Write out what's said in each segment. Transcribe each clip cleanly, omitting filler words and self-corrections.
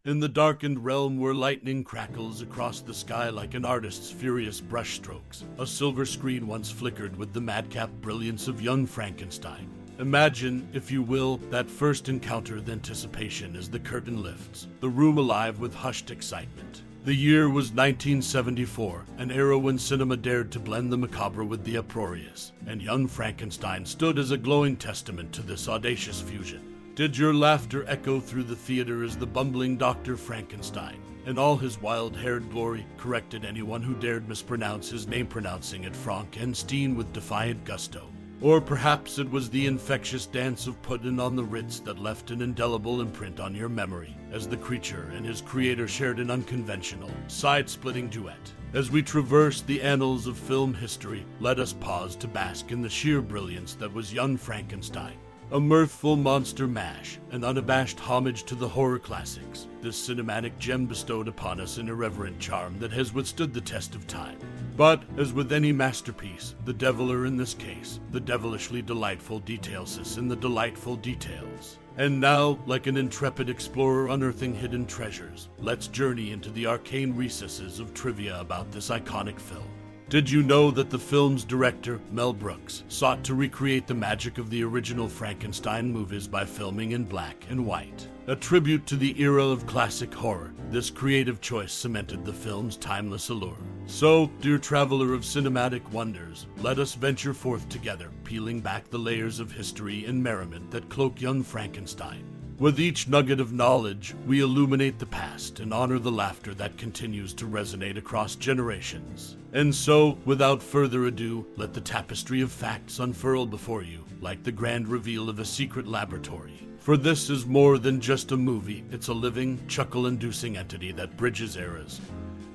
In the darkened realm where lightning crackles across the sky like an artist's furious brushstrokes, a silver screen once flickered with the madcap brilliance of young Frankenstein. Imagine, if you will, that first encounter with anticipation as the curtain lifts, the room alive with hushed excitement. The year was 1974, an era when cinema dared to blend the macabre with the uproarious, and young Frankenstein stood as a glowing testament to this audacious fusion. Did your laughter echo through the theater as the bumbling Dr. Frankenstein, in all his wild-haired glory, corrected anyone who dared mispronounce his name, pronouncing it Frankenstein with defiant gusto? Or perhaps it was the infectious dance of Puddin' on the Ritz that left an indelible imprint on your memory, as the creature and his creator shared an unconventional, side-splitting duet. As we traverse the annals of film history, let us pause to bask in the sheer brilliance that was young Frankenstein. A mirthful monster mash, an unabashed homage to the horror classics, this cinematic gem bestowed upon us an irreverent charm that has withstood the test of time. But, as with any masterpiece, the deviler in this case, the devilishly delightful details us in the delightful details. And now, like an intrepid explorer unearthing hidden treasures, let's journey into the arcane recesses of trivia about this iconic film. Did you know that the film's director, Mel Brooks, sought to recreate the magic of the original Frankenstein movies by filming in black and white? A tribute to the era of classic horror, this creative choice cemented the film's timeless allure. So, dear traveler of cinematic wonders, let us venture forth together, peeling back the layers of history and merriment that cloak young Frankenstein. With each nugget of knowledge, we illuminate the past and honor the laughter that continues to resonate across generations. And so, without further ado, let the tapestry of facts unfurl before you, like the grand reveal of a secret laboratory. For this is more than just a movie, it's a living, chuckle-inducing entity that bridges eras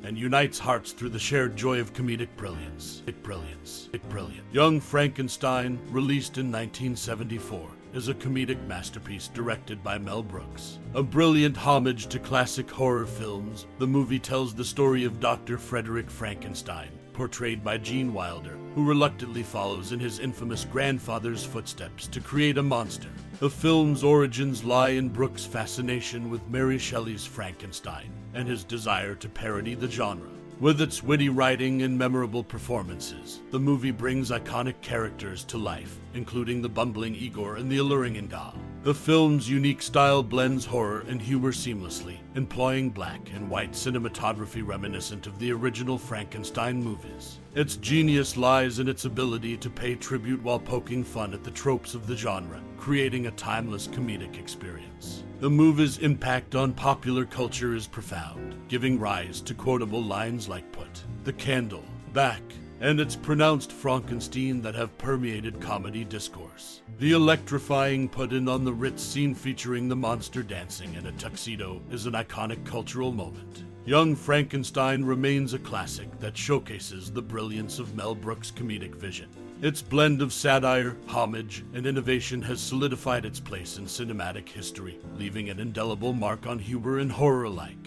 and unites hearts through the shared joy of comedic brilliance. Young Frankenstein, released in 1974, is a comedic masterpiece directed by Mel Brooks. A brilliant homage to classic horror films, the movie tells the story of Dr. Frederick Frankenstein, portrayed by Gene Wilder, who reluctantly follows in his infamous grandfather's footsteps to create a monster. The film's origins lie in Brooks' fascination with Mary Shelley's Frankenstein and his desire to parody the genre. With its witty writing and memorable performances, the movie brings iconic characters to life, including the bumbling Igor and the alluring Inga. The film's unique style blends horror and humor seamlessly, employing black and white cinematography reminiscent of the original Frankenstein movies. Its genius lies in its ability to pay tribute while poking fun at the tropes of the genre, creating a timeless comedic experience. The movie's impact on popular culture is profound, giving rise to quotable lines like "Put the candle back," and its pronounced Frankenstein that have permeated comedy discourse. The electrifying Puddin' on the Ritz scene featuring the monster dancing in a tuxedo is an iconic cultural moment. Young Frankenstein remains a classic that showcases the brilliance of Mel Brooks' comedic vision. Its blend of satire, homage, and innovation has solidified its place in cinematic history, leaving an indelible mark on humor and horror alike.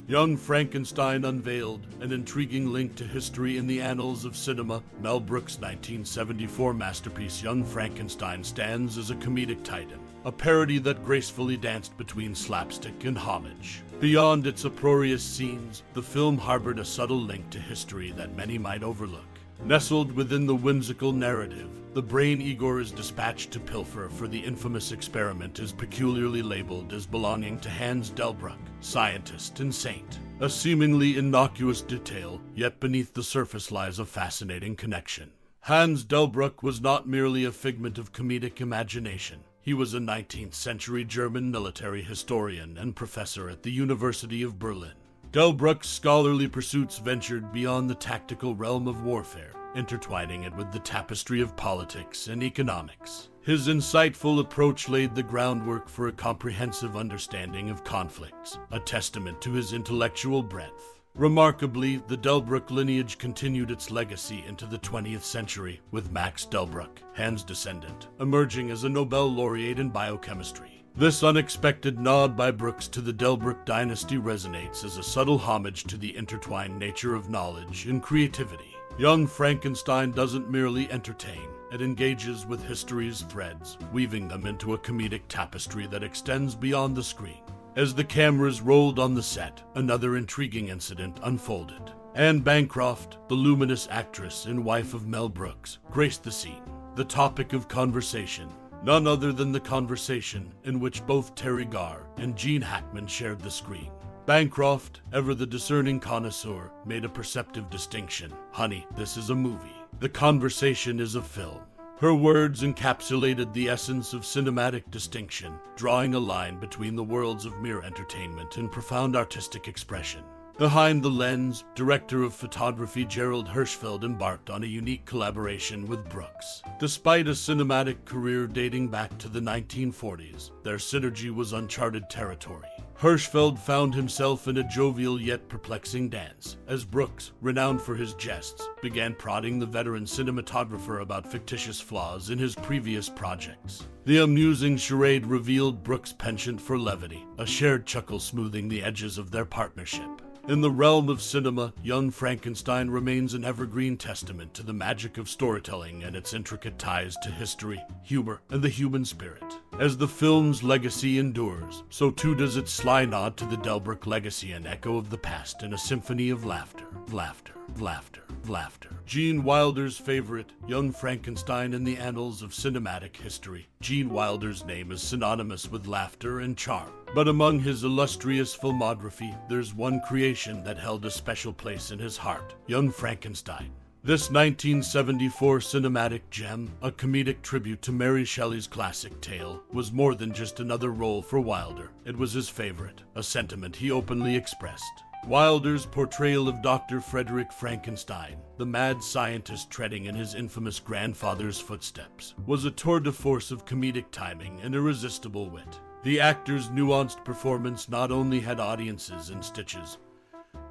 Young Frankenstein unveiled an intriguing link to history in the annals of cinema. Mel Brooks' 1974 masterpiece Young Frankenstein stands as a comedic titan, a parody that gracefully danced between slapstick and homage. Beyond its uproarious scenes, the film harbored a subtle link to history that many might overlook. Nestled within the whimsical narrative, the brain Igor is dispatched to pilfer for the infamous experiment is peculiarly labeled as belonging to Hans Delbruck, scientist and saint. A seemingly innocuous detail, yet beneath the surface lies a fascinating connection. Hans Delbruck was not merely a figment of comedic imagination. He was a 19th century German military historian and professor at the University of Berlin. Delbruck's scholarly pursuits ventured beyond the tactical realm of warfare, intertwining it with the tapestry of politics and economics. His insightful approach laid the groundwork for a comprehensive understanding of conflicts, a testament to his intellectual breadth. Remarkably, the Delbruck lineage continued its legacy into the 20th century, with Max Delbruck, Hans' descendant, emerging as a Nobel laureate in biochemistry. This unexpected nod by Brooks to the Delbruck dynasty resonates as a subtle homage to the intertwined nature of knowledge and creativity. Young Frankenstein doesn't merely entertain, it engages with history's threads, weaving them into a comedic tapestry that extends beyond the screen. As the cameras rolled on the set, another intriguing incident unfolded. Anne Bancroft, the luminous actress and wife of Mel Brooks, graced the scene. The topic of conversation, none other than the conversation in which both Teri Garr and Gene Hackman shared the screen. Bancroft, ever the discerning connoisseur, made a perceptive distinction. "Honey, this is a movie. The conversation is a film." Her words encapsulated the essence of cinematic distinction, drawing a line between the worlds of mere entertainment and profound artistic expression. Behind the lens, director of photography Gerald Hirschfeld embarked on a unique collaboration with Brooks. Despite a cinematic career dating back to the 1940s, their synergy was uncharted territory. Hirschfeld found himself in a jovial yet perplexing dance, as Brooks, renowned for his jests, began prodding the veteran cinematographer about fictitious flaws in his previous projects. The amusing charade revealed Brooks' penchant for levity, a shared chuckle smoothing the edges of their partnership. In the realm of cinema, Young Frankenstein remains an evergreen testament to the magic of storytelling and its intricate ties to history, humor, and the human spirit. As the film's legacy endures, so too does its sly nod to the Delbruck legacy, an echo of the past in a symphony of laughter, laughter, laughter, laughter. Gene Wilder's favorite, Young Frankenstein in the annals of cinematic history. Gene Wilder's name is synonymous with laughter and charm. But among his illustrious filmography, there's one creation that held a special place in his heart, Young Frankenstein. This 1974 cinematic gem, a comedic tribute to Mary Shelley's classic tale, was more than just another role for Wilder. It was his favorite, a sentiment he openly expressed. Wilder's portrayal of Dr. Frederick Frankenstein, the mad scientist treading in his infamous grandfather's footsteps, was a tour de force of comedic timing and irresistible wit. The actor's nuanced performance not only had audiences in stitches,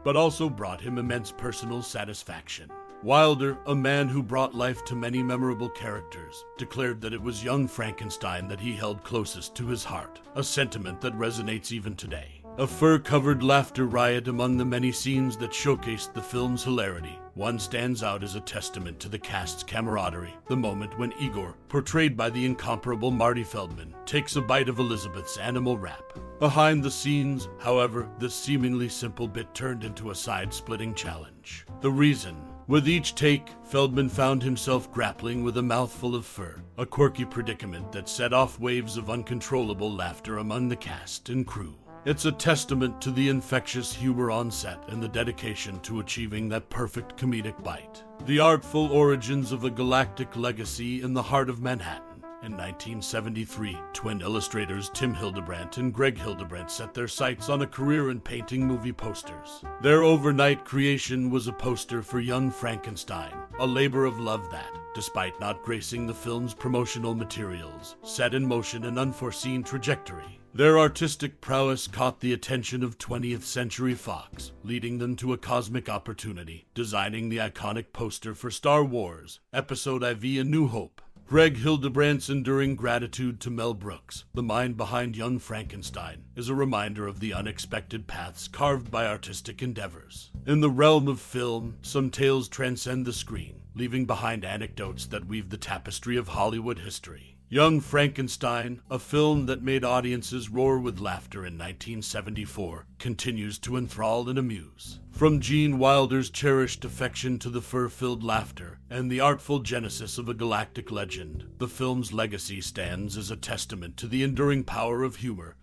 but also brought him immense personal satisfaction. Wilder, a man who brought life to many memorable characters, declared that it was Young Frankenstein that he held closest to his heart, a sentiment that resonates even today. A fur-covered laughter riot among the many scenes that showcased the film's hilarity. One stands out as a testament to the cast's camaraderie, the moment when Igor, portrayed by the incomparable Marty Feldman, takes a bite of Elizabeth's animal wrap. Behind the scenes, however, this seemingly simple bit turned into a side-splitting challenge. The reason: with each take, Feldman found himself grappling with a mouthful of fur, a quirky predicament that set off waves of uncontrollable laughter among the cast and crew. It's a testament to the infectious humor on set and the dedication to achieving that perfect comedic bite. The artful origins of a galactic legacy in the heart of Manhattan. In 1973, twin illustrators Tim Hildebrandt and Greg Hildebrandt set their sights on a career in painting movie posters. Their overnight creation was a poster for Young Frankenstein, a labor of love that, despite not gracing the film's promotional materials, set in motion an unforeseen trajectory. Their artistic prowess caught the attention of 20th Century Fox, leading them to a cosmic opportunity, designing the iconic poster for Star Wars, Episode IV: A New Hope. Greg Hildebrandt's enduring gratitude to Mel Brooks, the mind behind Young Frankenstein, is a reminder of the unexpected paths carved by artistic endeavors. In the realm of film, some tales transcend the screen, leaving behind anecdotes that weave the tapestry of Hollywood history. Young Frankenstein, a film that made audiences roar with laughter in 1974, continues to enthrall and amuse. From Gene Wilder's cherished affection to the fur-filled laughter and the artful genesis of a galactic legend, the film's legacy stands as a testament to the enduring power of humor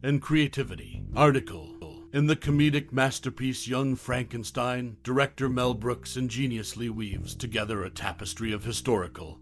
and creativity. Article: in the comedic masterpiece Young Frankenstein, director Mel Brooks ingeniously weaves together a tapestry of historical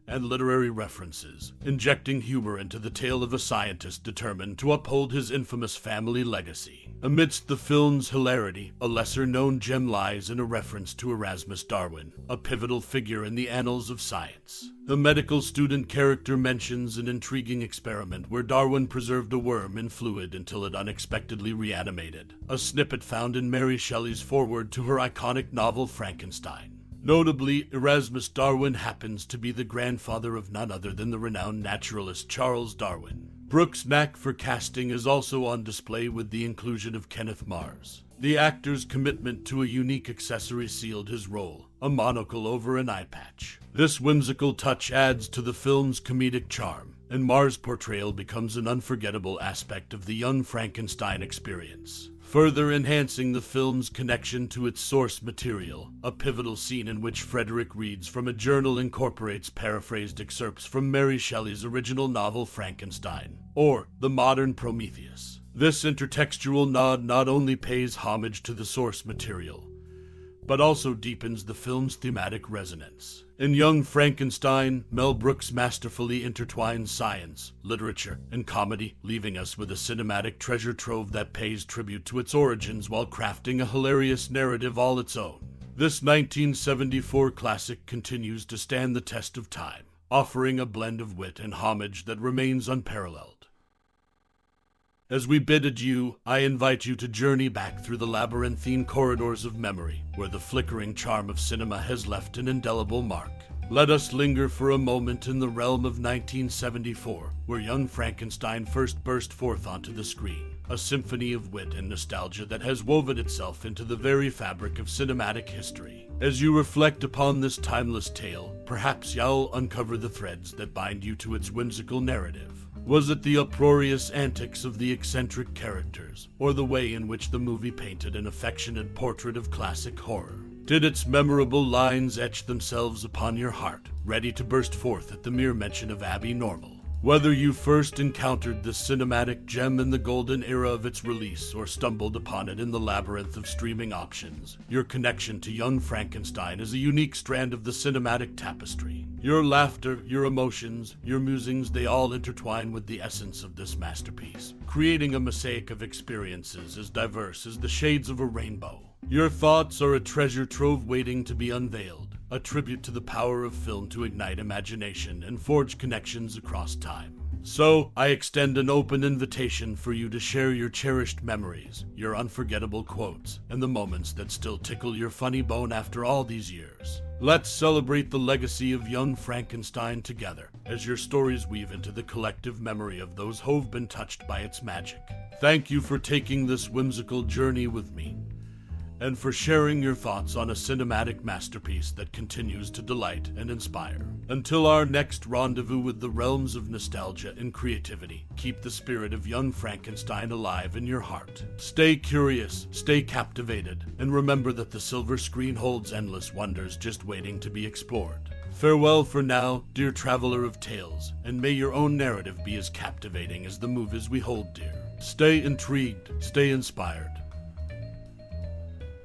and literary references, injecting humor into the tale of a scientist determined to uphold his infamous family legacy. Amidst the film's hilarity, a lesser-known gem lies in a reference to Erasmus Darwin, a pivotal figure in the annals of science. The medical student character mentions an intriguing experiment where Darwin preserved a worm in fluid until it unexpectedly reanimated, a snippet found in Mary Shelley's foreword to her iconic novel Frankenstein. Notably, Erasmus Darwin happens to be the grandfather of none other than the renowned naturalist Charles Darwin. Brooks' knack for casting is also on display with the inclusion of Kenneth Mars. The actor's commitment to a unique accessory sealed his role, a monocle over an eye patch. This whimsical touch adds to the film's comedic charm, and Mar's portrayal becomes an unforgettable aspect of the young Frankenstein experience, further enhancing the film's connection to its source material. A pivotal scene in which Frederick reads from a journal incorporates paraphrased excerpts from Mary Shelley's original novel Frankenstein, or the modern Prometheus. This intertextual nod not only pays homage to the source material, but also deepens the film's thematic resonance. In Young Frankenstein, Mel Brooks masterfully intertwines science, literature, and comedy, leaving us with a cinematic treasure trove that pays tribute to its origins while crafting a hilarious narrative all its own. This 1974 classic continues to stand the test of time, offering a blend of wit and homage that remains unparalleled. As we bid adieu, I invite you to journey back through the labyrinthine corridors of memory, where the flickering charm of cinema has left an indelible mark. Let us linger for a moment in the realm of 1974, where Young Frankenstein first burst forth onto the screen, a symphony of wit and nostalgia that has woven itself into the very fabric of cinematic history. As you reflect upon this timeless tale, perhaps you'll uncover the threads that bind you to its whimsical narrative. Was it the uproarious antics of the eccentric characters, or the way in which the movie painted an affectionate portrait of classic horror? Did its memorable lines etch themselves upon your heart, ready to burst forth at the mere mention of Abby Normal? Whether you first encountered this cinematic gem in the golden era of its release or stumbled upon it in the labyrinth of streaming options, your connection to Young Frankenstein is a unique strand of the cinematic tapestry. Your laughter, your emotions, your musings, they all intertwine with the essence of this masterpiece, creating a mosaic of experiences as diverse as the shades of a rainbow. Your thoughts are a treasure trove waiting to be unveiled, a tribute to the power of film to ignite imagination and forge connections across time. So, I extend an open invitation for you to share your cherished memories, your unforgettable quotes, and the moments that still tickle your funny bone after all these years. Let's celebrate the legacy of Young Frankenstein together, as your stories weave into the collective memory of those who've been touched by its magic. Thank you for taking this whimsical journey with me, and for sharing your thoughts on a cinematic masterpiece that continues to delight and inspire. Until our next rendezvous with the realms of nostalgia and creativity, keep the spirit of Young Frankenstein alive in your heart. Stay curious, stay captivated, and remember that the silver screen holds endless wonders just waiting to be explored. Farewell for now, dear traveler of tales, and may your own narrative be as captivating as the movies we hold dear. Stay intrigued, stay inspired,